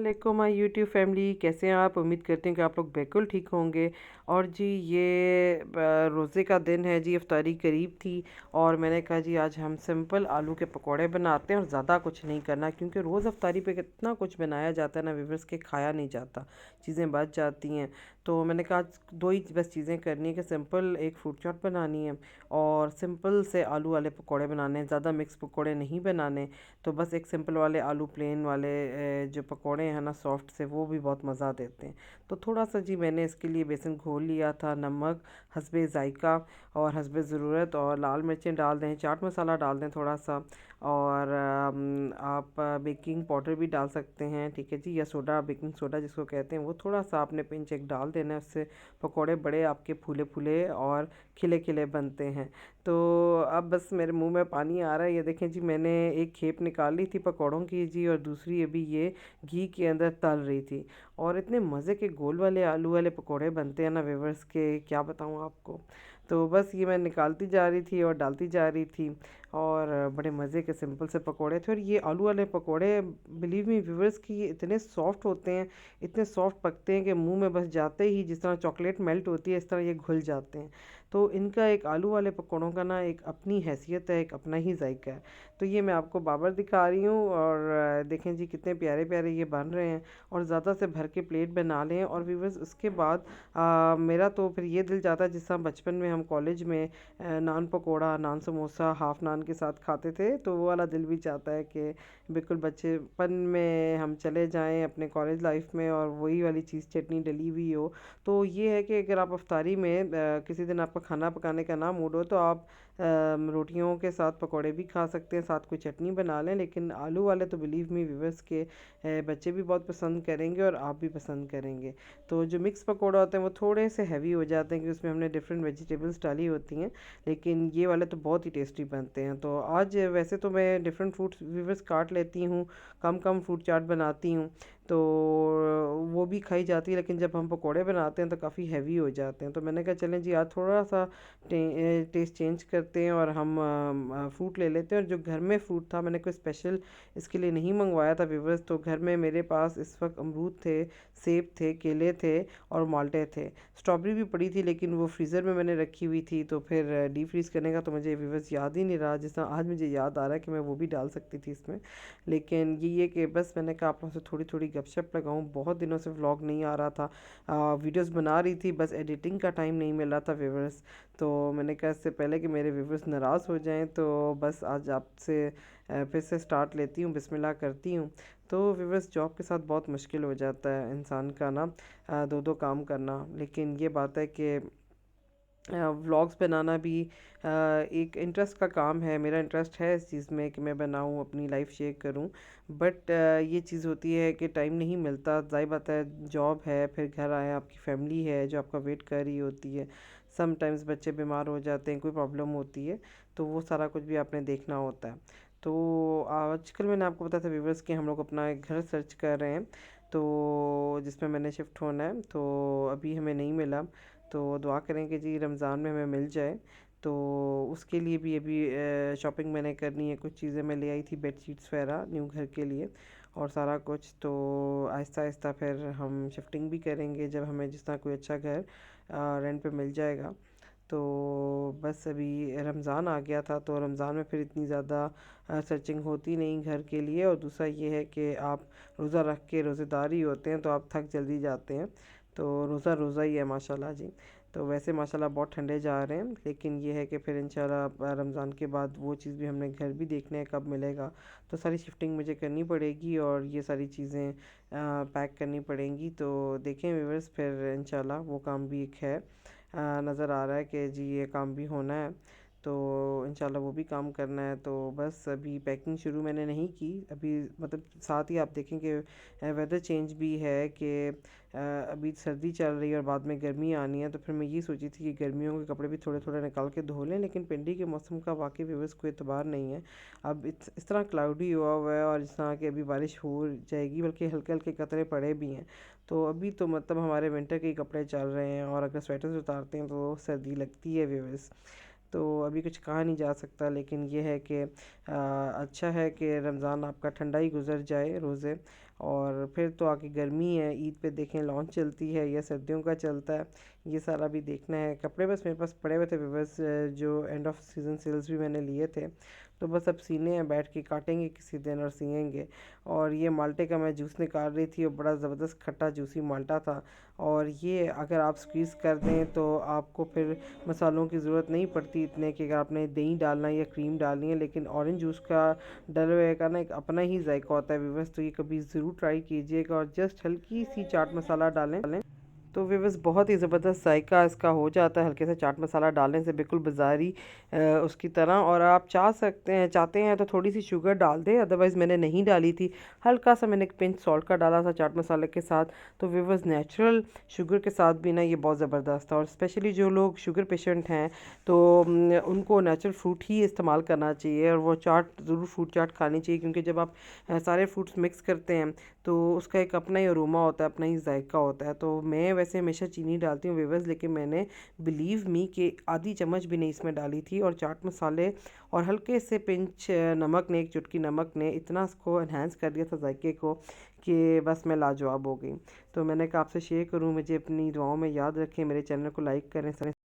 वालेकुम my YouTube family, कैसे हैं आप। उम्मीद करते हैं कि आप लोग बिल्कुल ठीक होंगे। और जी ये रोज़े का दिन है जी, इफ्तारी करीब थी और मैंने कहा जी आज हम सिंपल आलू के पकोड़े बनाते हैं और ज़्यादा कुछ नहीं करना, क्योंकि रोज़ इफ्तारी पे कितना कुछ बनाया जाता है ना व्यूअर्स, के खाया नहीं जाता, चीज़ें बच जाती हैं। तो मैंने कहा आज दो ही बस चीज़ें करनी है कि सिंपल एक फ्रूट चाट बनानी है और सिंपल से आलू वाले पकोड़े बनाने हैं, ज़्यादा मिक्स पकोड़े नहीं बनाने। तो बस एक सिंपल वाले आलू प्लेन वाले जो पकोड़े हैं ना सॉफ्ट से, वो भी बहुत मज़ा देते हैं। तो थोड़ा सा जी मैंने इसके लिए बेसन घोल लिया था, नमक हस्बे ज़ायका और हस्बे ज़रूरत, और लाल मिर्चें डाल दें, चाट मसाला डाल दें थोड़ा सा, और आप बेकिंग पाउडर भी डाल सकते हैं, ठीक है जी, या सोडा, बेकिंग सोडा जिसको कहते हैं, वो थोड़ा सा आपने पिंच एक डाल देना है। उससे पकोड़े बड़े आपके फूले फूले और खिले खिले बनते हैं। तो अब बस मेरे मुंह में पानी आ रहा है। ये देखें जी, मैंने एक खेप निकाल ली थी पकौड़ों की जी, और दूसरी अभी ये घी के अंदर तल रही थी। और इतने मज़े के गोल वाले आलू वाले पकौड़े बनते हैं ना व्यूअर्स, के क्या बताऊँ आपको। तो बस ये मैं निकालती जा रही थी और डालती जा रही थी, और बड़े मज़े के सिंपल से पकौड़े थे। और ये आलू वाले पकौड़े, बिलीव मी व्यूअर्स, कि ये इतने सॉफ्ट होते हैं, इतने सॉफ्ट पकते हैं कि मुंह में बस जाते ही जिस तरह चॉकलेट मेल्ट होती है, इस तरह ये घुल जाते हैं। तो इनका एक आलू वाले पकौड़ों का ना एक अपनी हैसियत है, एक अपना ही जायका है। तो ये मैं आपको बाबर दिखा रही हूँ, और देखें जी कितने प्यारे प्यारे ये बन रहे हैं। और ज़्यादा से भर के प्लेट बना लें। और व्यूअर्स उसके बाद मेरा तो फिर ये दिल चाहता है, जिस तरह बचपन में हम कॉलेज में नान पकोड़ा, नान समोसा हाफ नान के साथ खाते थे, तो वो वाला दिल भी चाहता है कि बिल्कुल बचपन में हम चले जाएं अपने कॉलेज लाइफ में और वही वाली चीज़ चटनी डली हुई हो। तो ये है कि अगर आप अफ्तारी में किसी दिन आपका खाना पकाने का ना मूड हो, तो आप रोटियों के साथ पकोड़े भी खा सकते हैं, साथ कोई चटनी बना लें। लेकिन आलू वाले तो बिलीव मी व्यूअर्स के बच्चे भी बहुत पसंद करेंगे और आप भी पसंद करेंगे। तो जो मिक्स पकोड़े होते हैं वो थोड़े से हैवी हो जाते हैं, कि उसमें हमने डिफरेंट वेजिटेबल्स डाली होती हैं। लेकिन ये वाले तो बहुत ही टेस्टी बनते हैं। तो आज वैसे तो मैं डिफरेंट फ्रूट्स व्यूअर्स काट लेती हूँ, कम कम फ्रूट चाट बनाती हूँ, तो वो भी खाई जाती है। लेकिन जब हम पकोड़े बनाते हैं तो काफ़ी हैवी हो जाते हैं। तो मैंने कहा चलें जी आज थोड़ा सा टेस्ट चेंज करते हैं और हम फ्रूट ले लेते हैं। और जो घर में फ्रूट था, मैंने कोई स्पेशल इसके लिए नहीं मंगवाया था व्यूअर्स। तो घर में मेरे पास इस वक्त अमरूद थे, सेब थे, केले थे और माल्टे थे। स्ट्रॉबेरी भी पड़ी थी, लेकिन वो फ्रीज़र में मैंने रखी हुई थी, तो फिर डीप फ्रीज़ करने का तो मुझे व्यूअर्स याद ही नहीं रहा। जिस तरह आज मुझे याद आ रहा है कि मैं वो भी डाल सकती थी इसमें। लेकिन ये कि बस मैंने कहा आप लोगों से थोड़ी थोड़ी गपशप लगाऊं। बहुत दिनों से व्लॉग नहीं आ रहा था, वीडियोस बना रही थी, बस एडिटिंग का टाइम नहीं मिल रहा था व्यूअर्स। तो मैंने कहा इससे पहले कि मेरे व्यूअर्स नाराज़ हो जाएं, तो बस आज आपसे फिर से स्टार्ट लेती हूँ, बिस्मिल्लाह करती हूँ। तो व्यूअर्स जॉब के साथ बहुत मुश्किल हो जाता है इंसान का ना, दो दो काम करना। लेकिन ये बात है कि व्लॉग्स बनाना भी एक इंटरेस्ट का काम है। मेरा इंटरेस्ट है इस चीज़ में कि मैं बनाऊं, अपनी लाइफ शेयर करूं। बट ये चीज़ होती है कि टाइम नहीं मिलता, ज़ाहिर बात है, जॉब है, फिर घर आए, आपकी फैमिली है जो आपका वेट कर रही होती है। समटाइम्स बच्चे बीमार हो जाते हैं, कोई प्रॉब्लम होती है, तो वो सारा कुछ भी आपने देखना होता है। तो आजकल मैंने आपको बताया था व्यूवर्स कि हम लोग अपना एक घर सर्च कर रहे हैं, तो जिसमें मैंने शिफ्ट होना है, तो अभी हमें नहीं मिला। तो दुआ करें कि जी रमज़ान में हमें मिल जाए। तो उसके लिए भी अभी शॉपिंग मैंने करनी है, कुछ चीज़ें मैं ले आई थी, बेड शीट्स वगैरह न्यू घर के लिए और सारा कुछ। तो आहिस्ता आहिस्ता फिर हम शिफ्टिंग भी करेंगे जब हमें जिस तरह कोई अच्छा घर रेंट पे मिल जाएगा। तो बस अभी रमज़ान आ गया था, तो रमज़ान में फिर इतनी ज़्यादा सर्चिंग होती नहीं घर के लिए। और दूसरा ये है कि आप रोज़ा रख के रोज़ेदार ही होते हैं, तो आप थक जल्दी जाते हैं। तो रोज़ा रोज़ा ही है माशाल्लाह जी। तो वैसे माशाल्लाह बहुत ठंडे जा रहे हैं, लेकिन ये है कि फिर इंशाल्लाह रमज़ान के बाद वो चीज़ भी हमने घर भी देखने हैं कब मिलेगा। तो सारी शिफ्टिंग मुझे करनी पड़ेगी और ये सारी चीज़ें पैक करनी पड़ेंगी। तो देखें व्यूअर्स, फिर इंशाल्लाह वो काम भी एक है, नज़र आ रहा है कि जी ये काम भी होना है। तो इंशाल्लाह वो भी काम करना है। तो बस अभी पैकिंग शुरू मैंने नहीं की अभी, मतलब साथ ही आप देखें कि वेदर चेंज भी है, कि अभी सर्दी चल रही है और बाद में गर्मी आनी है। तो फिर मैं ये सोची थी कि गर्मियों के कपड़े भी थोड़े थोड़े निकाल के धो लें, लेकिन पिंडी के मौसम का वाकई व्यूअर्स कोई एतबार नहीं है। अब इस तरह क्लाउडी हुआ है और इस तरह की अभी बारिश हो जाएगी, बल्कि हल्के हल्के कतरे पड़े भी हैं। तो अभी तो मतलब हमारे विंटर के ही कपड़े चल रहे हैं, और अगर स्वेटर्स उतारते हैं तो सर्दी लगती है व्यूअर्स। तो अभी कुछ कहा नहीं जा सकता, लेकिन ये है कि अच्छा है कि रमज़ान आपका ठंडा ही गुजर जाए रोज़े। और फिर तो आगे गर्मी है, ईद पे देखें लॉन्च चलती है या सर्दियों का चलता है, ये सारा भी देखना है। कपड़े बस मेरे पास पड़े हुए थे बस, जो एंड ऑफ सीज़न सेल्स भी मैंने लिए थे, तो बस अब सीने हैं, बैठ के काटेंगे किसी दिन और सिएंगे। और ये माल्टे का मैं जूस निकाल रही थी और बड़ा ज़बरदस्त खट्टा जूसी माल्टा था। और ये अगर आप स्क्वीज़ कर दें तो आपको फिर मसालों की ज़रूरत नहीं पड़ती इतने कि अगर आपने दही डालना है या क्रीम डालनी है। लेकिन ऑरेंज जूस का डले हुए का ना एक अपना ही जायका होता है व्यूअर्स, तो ये कभी ज़रूर ट्राई कीजिएगा और जस्ट हल्की सी चाट मसाला डालें। तो व्यूअर्स बहुत ही ज़बरदस्त जायका इसका हो जाता है हल्के से चाट मसाला डालने से, बिल्कुल बाज़ारी उसकी तरह। और आप चाहते हैं तो थोड़ी सी शुगर डाल दें, अदरवाइज़ मैंने नहीं डाली थी। हल्का सा मैंने एक पिंच सॉल्ट का डाला था चाट मसाले के साथ। तो व्यूअर्स नेचुरल शुगर के साथ भी ना ये बहुत ज़बरदस्त था। और स्पेशली जो लोग शुगर पेशेंट हैं तो उनको नेचुरल फ्रूट ही इस्तेमाल करना चाहिए, और वो चाट ज़रूर फ्रूट चाट खानी चाहिए, क्योंकि जब आप सारे फ्रूट्स मिक्स करते हैं तो उसका एक अपना ही अरोमा होता है, अपना ही जायका होता है। तो मैं वैसे हमेशा चीनी डालती हूँ व्यूअर्स, लेकिन मैंने बिलीव मी कि आधी चम्मच भी नहीं इसमें डाली थी। और चाट मसाले और हल्के से पिंच नमक ने, एक चुटकी नमक ने इतना इसको इन्हेंस कर दिया था जायके को कि बस मैं लाजवाब हो गई। तो मैंने कहा आपसे शेयर करूँ, मुझे अपनी दुआओं में याद रखें, मेरे चैनल को लाइक करें।